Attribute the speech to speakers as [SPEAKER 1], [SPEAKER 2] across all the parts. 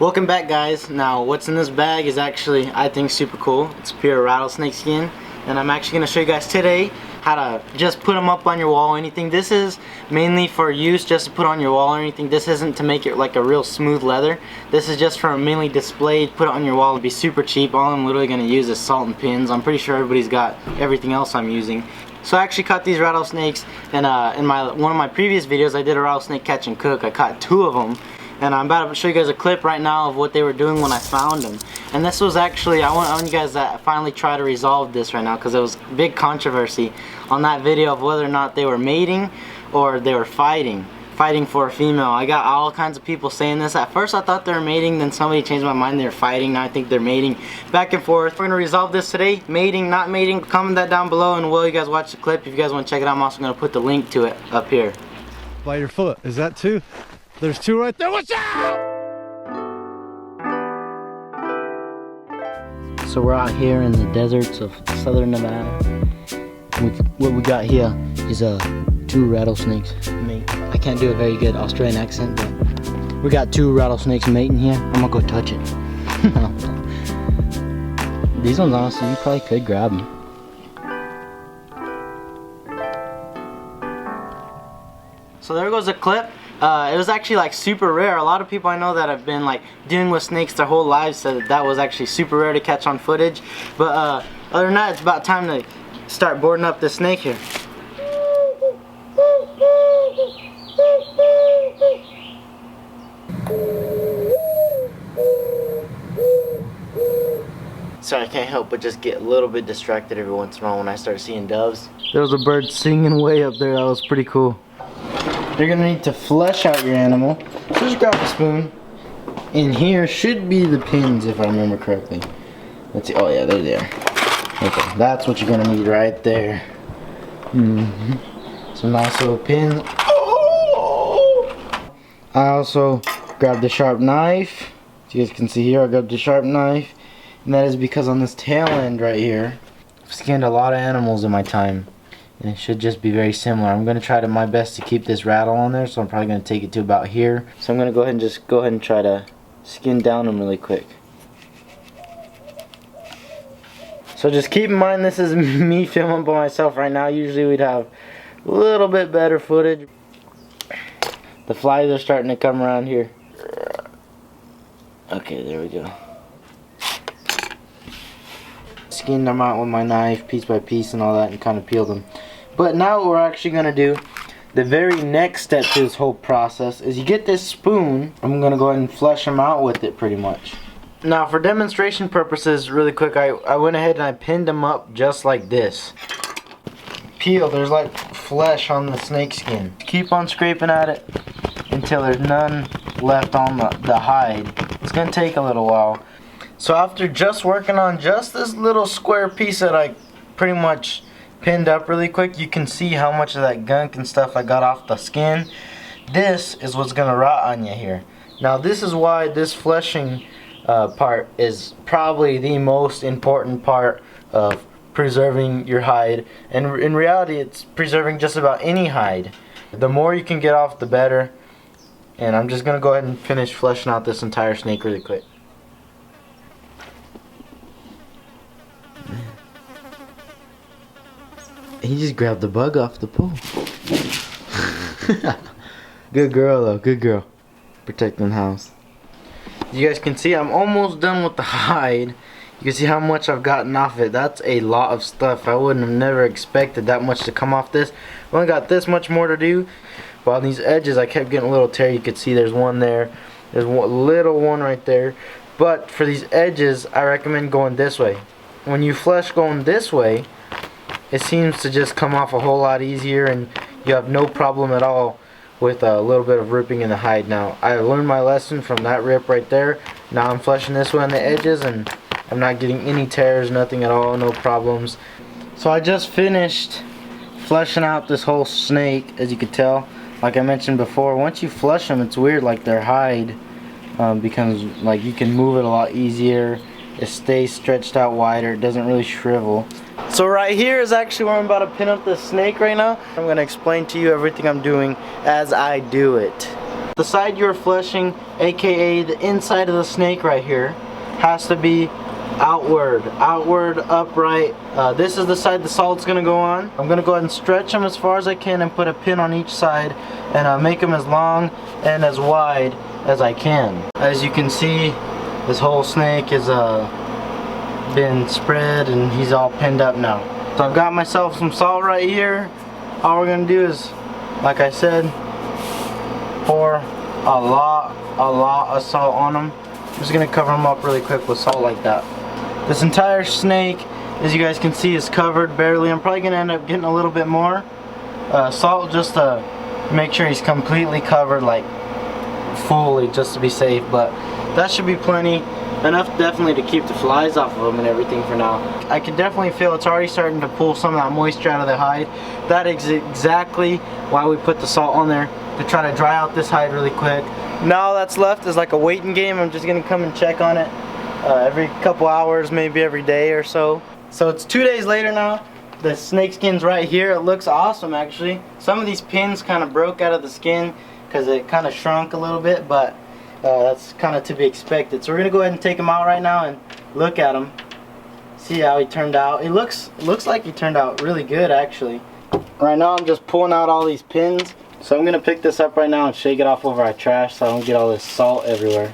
[SPEAKER 1] Welcome back, guys. Now what's in this bag is actually, I think, super cool. It's pure rattlesnake skin, and I'm actually going to show you guys today how to just put them up on your wall or anything. This is mainly for use just to put on your wall or anything. This isn't to make it like a real smooth leather. This is just for mainly display, put it on your wall. It'd be super cheap. All I'm literally going to use is salt and pins. I'm pretty sure everybody's got everything else I'm using. So I actually caught these rattlesnakes, and in one of my previous videos I did a rattlesnake catch and cook. I caught 2 of them. And I'm about to show you guys a clip right now of what they were doing when I found them. And this was actually, I want you guys to finally try to resolve this right now, because there was big controversy on that video of whether or not they were mating or they were fighting for a female. I got all kinds of people saying this. At first I thought they were mating, then somebody changed my mind, they were fighting. Now I think they're mating. Back and forth. We're going to resolve this today. Mating, not mating. Comment that down below, and will you guys watch the clip. If you guys want to check it out, I'm also going to put the link to it up here.
[SPEAKER 2] By your foot. Is that 2? There's 2 right there. Watch out!
[SPEAKER 1] So we're out here in the deserts of southern Nevada. What we got here is 2 rattlesnakes mate. I can't do a very good Australian accent, but we got 2 rattlesnakes mating here. I'm gonna go touch it. These ones, honestly, you probably could grab them. So there goes a clip. It was actually like super rare. A lot of people I know that have been like dealing with snakes their whole lives said that was actually super rare to catch on footage. But other than that, it's about time to start boarding up this snake here. Sorry, I can't help but just get a little bit distracted every once in a while when I start seeing doves. There was a bird singing way up there. That was pretty cool. You're gonna need to flesh out your animal. So just grab a spoon. In here should be the pins, if I remember correctly. Let's see. Oh yeah, they're there. Okay, that's what you're gonna need right there. Some nice little pins. Oh! I also grabbed the sharp knife. As you guys can see here, I grabbed the sharp knife, and that is because on this tail end right here, I've skinned a lot of animals in my time. And it should just be very similar. I'm going to try my best to keep this rattle on there, so I'm probably going to take it to about here. So I'm going to go ahead and try to skin down them really quick. So just keep in mind, this is me filming by myself right now. Usually we'd have a little bit better footage. The flies are starting to come around here. Okay, there we go. Skinned them out with my knife piece by piece and all that, and kind of peeled them. But now what we're actually going to do, the very next step to this whole process, is you get this spoon. I'm going to go ahead and flesh them out with it pretty much. Now for demonstration purposes, really quick, I went ahead and I pinned them up just like this. Peel, there's like flesh on the snake skin. Keep on scraping at it until there's none left on the hide. It's going to take a little while. So after just working on just this little square piece that I pretty much pinned up really quick, you can see how much of that gunk and stuff I got off the skin. This is what's going to rot on you here. Now this is why this fleshing part is probably the most important part of preserving your hide. And in reality, it's preserving just about any hide. The more you can get off, the better. And I'm just going to go ahead and finish fleshing out this entire snake really quick. He just grabbed the bug off the pole. Good girl though, good girl. Protecting the house. You guys can see I'm almost done with the hide. You can see how much I've gotten off it. That's a lot of stuff. I wouldn't have never expected that much to come off this. I've only got this much more to do. But on these edges I kept getting a little tear. You could see there's one there. There's one little one right there. But for these edges, I recommend going this way. When you flesh going this way, it seems to just come off a whole lot easier, and you have no problem at all with a little bit of ripping in the hide. Now, I learned my lesson from that rip right there. Now I'm fleshing this way on the edges, and I'm not getting any tears, nothing at all, no problems. So I just finished fleshing out this whole snake, as you can tell. Like I mentioned before, once you flesh them, it's weird, like their hide becomes, like, you can move it a lot easier. It stays stretched out wider, it doesn't really shrivel. So right here is actually where I'm about to pin up the snake right now. I'm going to explain to you everything I'm doing as I do it. The side you're fleshing, aka the inside of the snake right here, has to be outward, upright. This is the side the salt's gonna go on. I'm gonna go ahead and stretch them as far as I can and put a pin on each side and make them as long and as wide as I can. As you can see, this whole snake is been spread and he's all pinned up now. So I've got myself some salt right here. All we're gonna do is, like I said, pour a lot of salt on them. I'm just gonna cover them up really quick with salt like that. This entire snake, as you guys can see, is covered barely. I'm probably gonna end up getting a little bit more salt just to make sure he's completely covered, like fully, just to be safe. But that should be plenty. Enough definitely to keep the flies off of them and everything for now. I can definitely feel it's already starting to pull some of that moisture out of the hide. That is exactly why we put the salt on there, to try to dry out this hide really quick. Now all that's left is like a waiting game. I'm just gonna come and check on it every couple hours, maybe every day or so. So it's 2 days later now. The snake skin's right here. It looks awesome actually. Some of these pins kind of broke out of the skin because it kind of shrunk a little bit, but that's kind of to be expected. So we're gonna go ahead and take him out right now and look at him, see how he turned out. It looks like he turned out really good actually. Right now I'm just pulling out all these pins. So I'm gonna pick this up right now and shake it off over our trash so I don't get all this salt everywhere.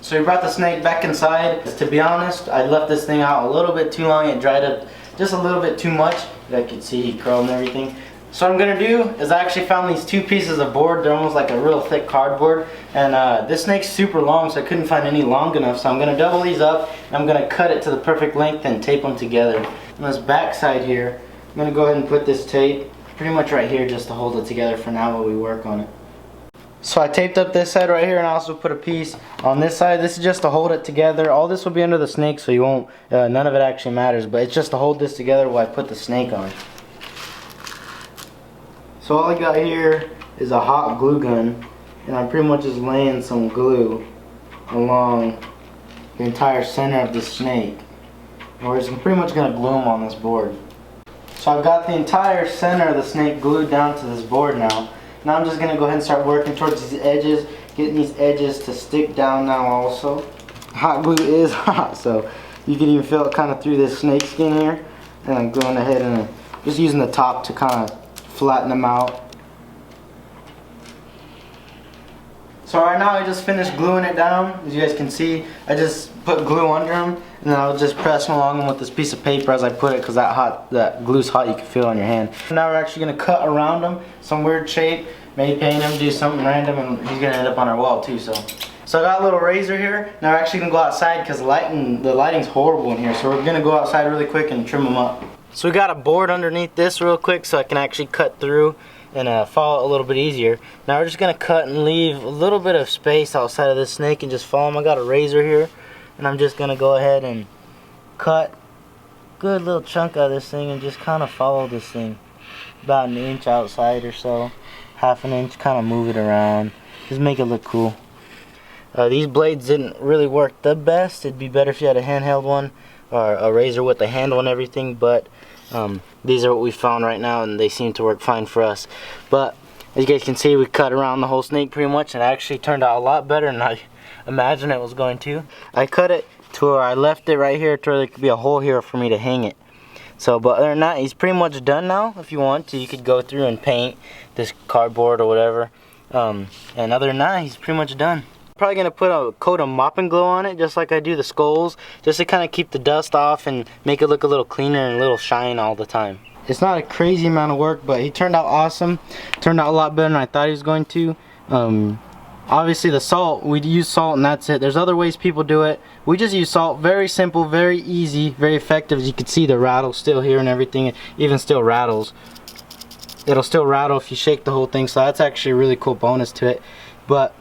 [SPEAKER 1] So we brought the snake back inside. To be honest, I left this thing out a little bit too long. It dried up just a little bit too much. I could see he curled and everything. So what I'm gonna do is I actually found these two pieces of board. They're almost like a real thick cardboard. And this snake's super long, so I couldn't find any long enough. So I'm gonna double these up and I'm gonna cut it to the perfect length and tape them together. On this back side here, I'm gonna go ahead and put this tape pretty much right here just to hold it together for now while we work on it. So I taped up this side right here and I also put a piece on this side. This is just to hold it together. All this will be under the snake, so you won't, none of it actually matters, but it's just to hold this together while I put the snake on. So all I got here is a hot glue gun, and I'm pretty much just laying some glue along the entire center of the snake. And we're just pretty much going to glue them on this board. So I've got the entire center of the snake glued down to this board now. Now I'm just going to go ahead and start working towards these edges, getting these edges to stick down now also. Hot glue is hot, so you can even feel it kind of through this snake skin here. And I'm going ahead and just using the top to kind of flatten them out. So right now I just finished gluing it down. As you guys can see, I just put glue under them, and then I was just pressing along them with this piece of paper as I put it, because that glue's hot, you can feel it on your hand. Now we're actually going to cut around them, some weird shape, maybe paint him, do something random, and he's going to end up on our wall too. So I got a little razor here. Now we're actually going to go outside because the lighting's horrible in here, so we're going to go outside really quick and trim them up. So we got a board underneath this real quick so I can actually cut through and follow it a little bit easier. Now we're just going to cut and leave a little bit of space outside of this snake and just follow him. I got a razor here, and I'm just going to go ahead and cut a good little chunk out of this thing and just kind of follow this thing about an inch outside or so, half an inch, kind of move it around, just make it look cool. These blades didn't really work the best. It'd be better if you had a handheld one or a razor with a handle and everything, but these are what we found right now, and they seem to work fine for us. But as you guys can see, we cut around the whole snake pretty much, and it actually turned out a lot better than I imagined it was going to. I cut it to where I left it right here to where there could be a hole here for me to hang it. So, but other than that, he's pretty much done now. If you want to, you could go through and paint this cardboard or whatever. And other than that, he's pretty much done. Probably gonna put a coat of mopping glue on it, just like I do the skulls, just to kind of keep the dust off and make it look a little cleaner and a little shine all the time. It's not a crazy amount of work, but he turned out awesome. Turned out a lot better than I thought he was going to. Obviously the salt, we use salt and that's it. There's other ways people do it. We just use salt. Very simple, very easy, very effective. As you can see, the rattle still here and everything. It even still rattles. It'll still rattle if you shake the whole thing, so that's actually a really cool bonus to it. But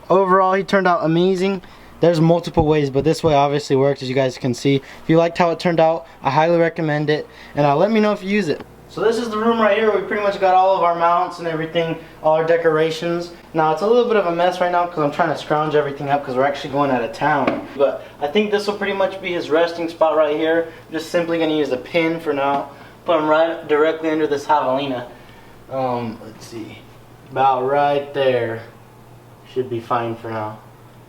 [SPEAKER 1] overall, he turned out amazing. There's multiple ways, but this way obviously works, as you guys can see. If you liked how it turned out, I highly recommend it, and let me know if you use it. So this is the room right here. We pretty much got all of our mounts and everything, all our decorations. Now it's a little bit of a mess right now because I'm trying to scrounge everything up because we're actually going out of town. But I think this will pretty much be his resting spot right here. I'm just simply going to use a pin for now. Put him right directly under this javelina. Let's see, about right there should be fine for now.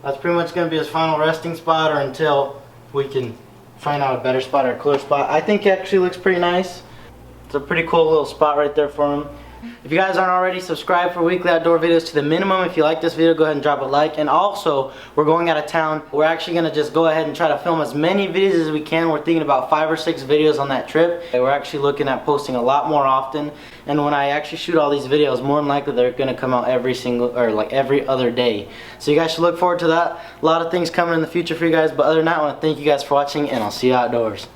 [SPEAKER 1] That's pretty much going to be his final resting spot, or until we can find out a better spot or a cooler spot. I think it actually looks pretty nice. It's a pretty cool little spot right there for him. If you guys aren't already subscribed for weekly outdoor videos to the minimum, if you like this video, go ahead and drop a like. And also, we're going out of town. We're actually going to just go ahead and try to film as many videos as we can. We're thinking about 5 or 6 videos on that trip. We're actually looking at posting a lot more often. And when I actually shoot all these videos, more than likely they're going to come out every other day. So you guys should look forward to that. A lot of things coming in the future for you guys. But other than that, I want to thank you guys for watching, and I'll see you outdoors.